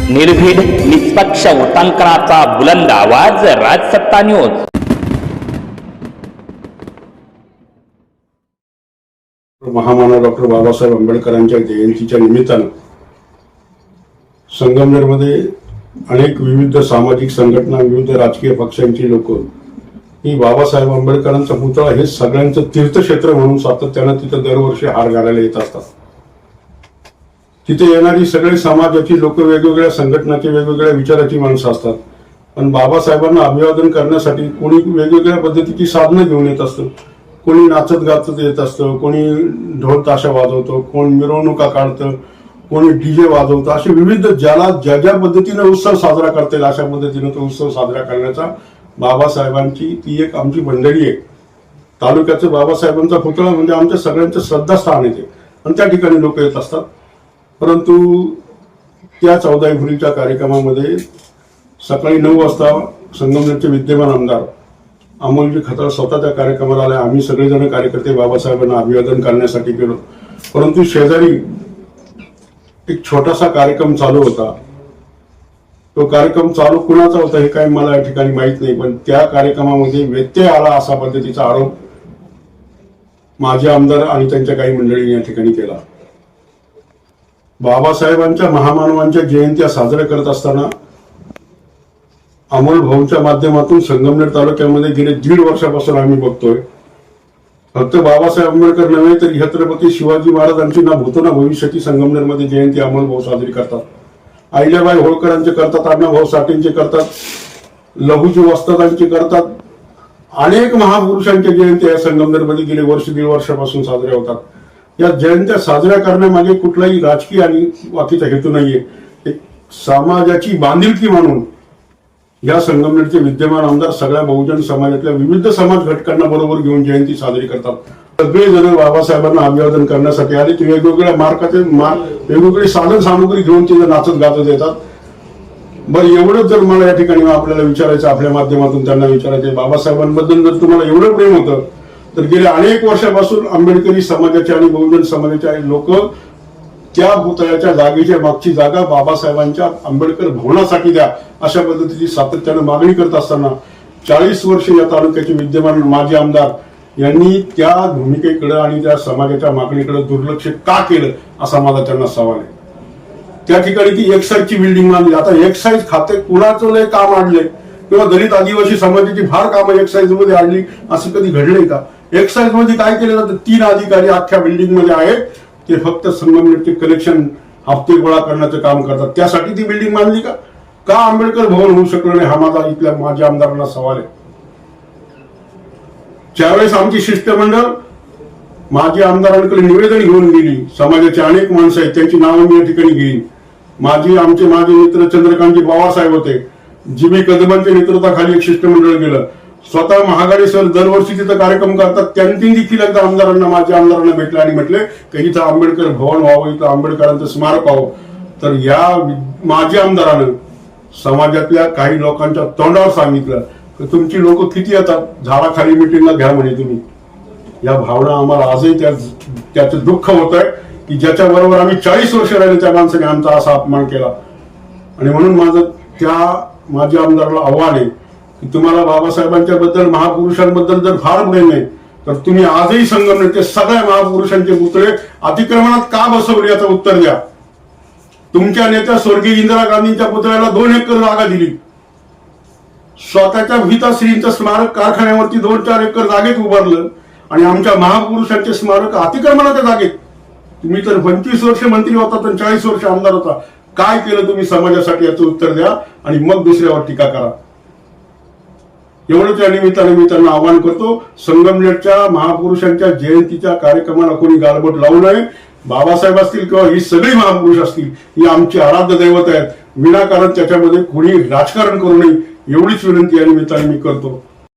निर्भीड निष्पक्ष उटंकनाचा बुलंद आवाज, राजसत्ता न्यूज। महामानव डॉक्टर बाबासाहेब आंबेडकरांच्या जयंतीच्या निमित्तानं संगमनेरमध्ये अनेक विविध सामाजिक संघटना, विविध राजकीय पक्षांची लोक ही बाबासाहेब आंबेडकरांचा पुतळा हे सगळ्यांचं तीर्थक्षेत्र म्हणून सातत्यानं तिथे दरवर्षी हार घालायला येत असतात। तिथे येणारी सगळे समाजाची लोक, वेगवेगळ्या संघटनाची, वेगवेगळ्या विचाराची माणसं असतात। पण बाबासाहेबांना अभिवादन करण्यासाठी कोणी वेगवेगळ्या पद्धतीची साधनं घेऊन येत असतं, कोणी नाचत गाचत येत असतं, कोणी ढोल ताशा वाजवतो, कोण मिरवणुका काढतं, कोणी डीजे वाजवतं। असे विविध ज्याला ज्या ज्या पद्धतीने उत्सव साजरा करता येईल अशा पद्धतीने तो उत्सव साजरा करण्याचा बाबासाहेबांची ती एक आमची मंडळी आहे। तालुक्याचं बाबासाहेबांचा पुतळा म्हणजे आमच्या सगळ्यांचं श्रद्धास्थान आहे आणि त्या ठिकाणी लोक येत असतात। परंतु त्या 14 एप्रिलच्या कार्यक्रमामध्ये सकाळी 9 वाजता संगमनेरचे विद्यमान आमदार अमोलजी खताळ स्वतः त्या कार्यक्रमाला आले। आम्ही सगळेजण कार्यकर्ते बाबासाहेबांना अभिवादन करण्यासाठी गेलो। परंतु शेजारी एक छोटासा कार्यक्रम चालू होता। तो कार्यक्रम चालू कुणाचा होता हे काही मला या ठिकाणी माहित नाही, पण त्या कार्यक्रमामध्ये व्यत्यय आला असा पद्धतीचा आरोप माजी आमदार आणि त्यांच्या काही मंडळींनी या ठिकाणी केला। बाबासाहेबांच्या महामानवांच्या जयंत्या साजऱ्या करत असताना अमोल भाऊच्या माध्यमातून संगमनेर तालुक्यामध्ये गेले 1.5 वर्षापासून आम्ही बघतोय, फक्त बाबासाहेब आंबेडकर नव्हे तर छत्रपती शिवाजी महाराजांची ना भूतो ना भविष्याची संगमनेरमध्ये जयंती अमोल भाऊ साजरी करतात। अहिल्याबाई होळकरांचे करतात, अण्णाभाऊ साठेंचे करतात, लहुजी वस्तादांचे करतात। अनेक महापुरुषांच्या जयंत्या या संगमनेरमध्ये गेले 1.5 वर्षापासून साजऱ्या होतात। या जयंत्या साजऱ्या करण्यामागे कुठलाही राजकीय आणि बाकीचा हेतू नाहीये। एक समाजाची बांधिलकी म्हणून या संगमनेरचे विद्यमान आमदार सगळ्या बहुजन समाजातल्या विविध समाज घटकांना बरोबर घेऊन जयंती साजरी करतात। सगळेजण बाबासाहेबांना अभिवादन करण्यासाठी आले। ते वेगवेगळ्या मार्काचे वेगवेगळी साधन सामुग्री घेऊन तिथे नाचत गाजत येतात। बरं, एवढंच जर मला या ठिकाणी आपल्याला विचारायचं, आपल्या माध्यमातून त्यांना विचारायचं, बाबासाहेबांबद्दल जर तुम्हाला एवढं प्रेम होतं तर गेल्या अनेक वर्षापासून आंबेडकरी समाजाचे आणि बहुजन समाजाचे लोक त्या पुतळ्याच्या जागेच्या मागची जागा बाबासाहेबांच्या आंबेडकर भवनासाठी द्या अशा पद्धतीची सातत्यानं मागणी करत असताना 40 वर्ष या तालुक्याचे विद्यमान माजी आमदार यांनी त्या भूमिकेकडे आणि त्या समाजाच्या मागणीकडे दुर्लक्ष का केलं असा माझा त्यांना सवाल आहे। त्या ठिकाणी ती एक्साईजची बिल्डिंग बांधली। आता एक्साईज खाते कुणाचं लय काम आणले किंवा दलित आदिवासी समाजाची फार कामं एक्साईज मध्ये आणली असं कधी घडलंय का? एक्साईज मध्ये काय केलं जातं? 3 अधिकारी अख्ख्या बिल्डिंग मध्ये आहेत, ते फक्त संगमनेरचे कलेक्शन हप्ते गोळा करण्याचं काम करतात। त्यासाठी ती बिल्डिंग बांधली का? का आंबेडकर भवन होऊ शकलं नाही हा माझा इथल्या माजी आमदारांना सवाल आहे। ज्यावेळेस आमची शिष्टमंडळ माजी आमदारांकडे निवेदन घेऊन गेली, समाजाचे अनेक माणसं आहेत त्यांची नावं मी या ठिकाणी घेईन। आमचे माजी मित्र चंद्रकांतजी बाबासाहेब होते, जी.बी. कदमांच्या नेतृत्वाखाली एक शिष्टमंडळ गेलं। स्वतः महागाडी सर दरवर्षी तिथं कार्यक्रम करतात, त्यांनी देखील एकदा आमदारांना, माजी आमदारांना भेटले आणि म्हटले की इथं आंबेडकर भवन व्हावं, इथं आंबेडकरांचं स्मारक व्हावं। तर या माजी आमदारानं समाजातल्या काही लोकांच्या तोंडावर सांगितलं की तुमची लोक किती येतात, झाडाखाली मिटिंगला घ्या म्हणे तुम्ही। या भावना आम्हाला आजही त्याचं दुःख होत आहे की ज्याच्या बरोबर आम्ही 40 वर्ष राहिले त्या माणसाने आमचा असा अपमान केला। आणि म्हणून माझं त्या माजी आमदाराला आव्हान आहे की तुम्हाला बाबासाहेबांच्या बद्दल, महापुरुषांबद्दल जर फार प्रेम आहे तर तुम्ही आजही संगमनेरचे सगळ्या महापुरुषांचे पुतळे अतिक्रमणात का बसवले याचं उत्तर द्या। तुमच्या नेत्या स्वर्गीय इंदिरा गांधींच्या पुतळ्याला 2 एकर जागा दिली, स्वतःच्या भीताश्रींचं स्मारक कारखान्यावरती 2-4 एकर जागेत उभारलं आणि आमच्या महापुरुषांचे स्मारक अतिक्रमणाच्या जागेत। तुम्ही तर 25 वर्ष मंत्री होता तर 40 वर्ष आमदार होता, काय केलं तुम्ही समाजासाठी याचं उत्तर द्या आणि मग दुसऱ्यावर टीका करा। एवढंच या निमित्ताने मी त्यांना आवाहन करतो, संगमनेरच्या महापुरुषांच्या जयंतीच्या कार्यक्रमाला कोणी गालबोट लावू नये। बाबासाहेब असतील किंवा ही सगळी महापुरुष असतील, ही आमची आराध्य दैवत आहेत, विनाकारण त्याच्यामध्ये कोणी राजकारण करू नये एवढीच विनंती या निमित्ताने मी करतो।